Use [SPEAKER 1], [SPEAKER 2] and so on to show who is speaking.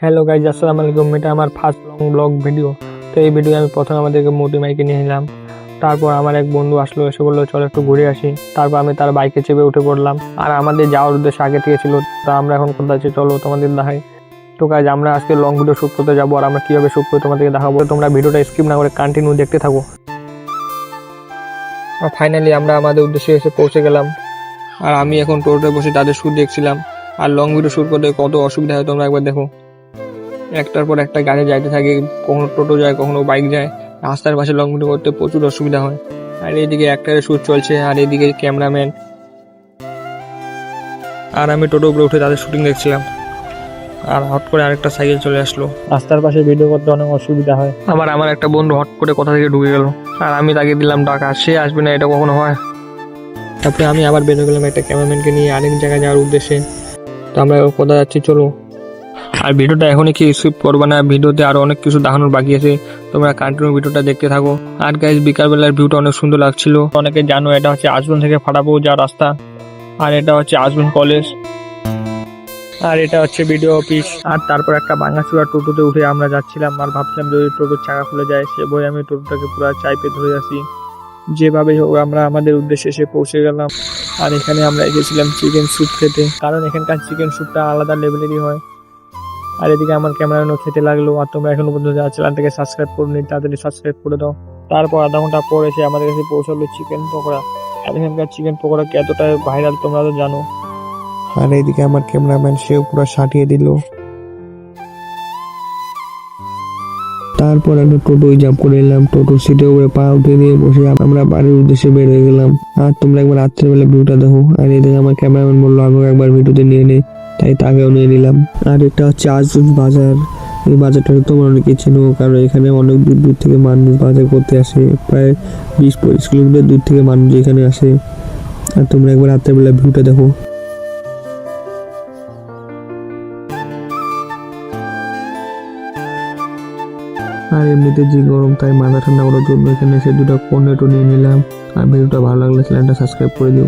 [SPEAKER 1] Hello guys, আসসালামু আলাইকুম। এটা আমার ফার্স্ট লং ব্লগ ভিডিও। তো এই ভিডিও আমি প্রথমে আমাদেরকে মোটি মাইকে নিয়ে নিলাম। তারপর আমার এক বন্ধু আসলো, এসে বললো চলো একটু ঘুরে আসি। তারপর আমি তার বাইকে চেপে উঠে পড়লাম। আর আমাদের যাওয়ার উদ্দেশ্য আগে থেকে ছিল। তা আমরা এখন কোথায় আছি চলো তোমাদের দেখাই। তো গাইজ, আমরা আজকে লং ভিডিও শুট করতে যাবো, আর আমরা কীভাবে শুট করে তোমাদেরকে দেখাবো। তোমরা ভিডিওটা স্কিপ না করে কন্টিনিউ দেখতে থাকো। ফাইনালি আমরা আমাদের উদ্দেশ্যে এসে পৌঁছে গেলাম। আর আমি এখন টোটোতে বসে তাদের শুট দেখছিলাম। আর লং ভিডিও শুট করতে কত অসুবিধা হয় তোমরা একবার দেখো। একটার পর একটা গাড়ি যাইতে থাকে, কখনো টোটো যায়, কখনো বাইক যায়। রাস্তার পাশে লং ভিডিও করতে প্রচুর অসুবিধা হয়। আর এইদিকে একটারে শুট চলছে, আর এইদিকে ক্যামেরাম্যান। আর আমি টোটো উপরে উঠে তাদের শুটিং দেখছিলাম। আর হট করে আরেকটা সাইকেল চলে আসলো। রাস্তার পাশে ভিডিও করতে অনেক অসুবিধা হয়। আবার আমার একটা বন্ধু হট করে কোথা থেকে ঢুকে গেল, আর আমি তাকে দিলাম টাকা, সে আসবে না, এটা কখনো হয়। তারপরে আমি আবার বেরো গেলাম একটা ক্যামেরাম্যানকে নিয়ে আরেক জায়গায় যাওয়ার উদ্দেশ্যে। তো আমরা কোথায় যাচ্ছি চলো। আর ভিডিওটা এখনই কি স্কিপ করবে না, ভিডিওতে আরো অনেক কিছু দেখানোর বাকি আছে, তোমরা কন্টিনিউ ভিডিওটা দেখতে থাকো। আর গাইজ, বিকালবেলার ভিউটা অনেক সুন্দর লাগছিল। অনেকে জানো এটা হচ্ছে আজমন থেকে ফাটাবো যাওয়ার রাস্তা, আর এটা হচ্ছে আজমন কলেজ, আর এটা হচ্ছে ভিডিও অফিস। আর তারপর একটা ভাঙাচোরা টোটোতে উঠে আমরা যাচ্ছিলাম, আর ভাবছিলাম যদি টোটোর চাকা খুলে যায়, সে বই আমি টোটোটাকে পুরো চাইপে ধরে আসি। যেভাবে হোক আমরা আমাদের উদ্দেশ্যে এসে পৌঁছে গেলাম। আর এখানে আমরা এসেছিলাম চিকেন স্যুপ খেতে, কারণ এখানকার চিকেন স্যুপটা আলাদা লেভেলেরই হয়। আর এদিকে আমার ক্যামেরাম্যানও খেতে লাগলো। আর তোমরা এখনো পর্যন্ত যারা চ্যানেলটাকে সাবস্ক্রাইব করোনি, তাড়াতাড়ি সাবস্ক্রাইব করে দাও। তারপর আধা ঘন্টা পর এসে আমাদের কাছে পৌঁছালো চিকেন পকোড়া। আর এখানকার চিকেন পকোড়া কি এতটা ভাইরাল তোমরা তো জানো।
[SPEAKER 2] আর এইদিকে আমার ক্যামেরাম্যান সেও পুরো সাটিয়ে দিল। তারপর একটা টোটোই জাম্প করে এলাম, টোটোর সিটের উপরে পা উঠে দিয়ে বসে আমরা বাড়ির উদ্দেশ্যে বের হয়ে গেলাম। আর তোমরা একবার রাত্রেবেলা ভিউটা দেখো। আর এদিকে আমার ক্যামেরাম্যান বললো আমিও একবার ভিডিওতে নিয়ে নে, তাই তাকেও নিয়ে নিলাম। আর এটা হচ্ছে আজমন বাজার। এই বাজারটা তোমরা অনেকে চেনো, কারণ এখানে অনেক দূর দূর থেকে মানুষ বাজার করতে আসে। প্রায় 20-25 কিলোমিটার দূর থেকে মানুষ এখানে আসে। আর তোমরা একবার রাত্রেবেলা ভিউটা দেখো। আর এমনিতে যে গরম, তাই মাথা ঠান্ডা করার জন্য এখানে এসে দুটো কর্নেটো নিয়ে নিলাম। আর ভিডিওটা ভালো লাগলে চ্যানেলটা সাবস্ক্রাইব করে দিও।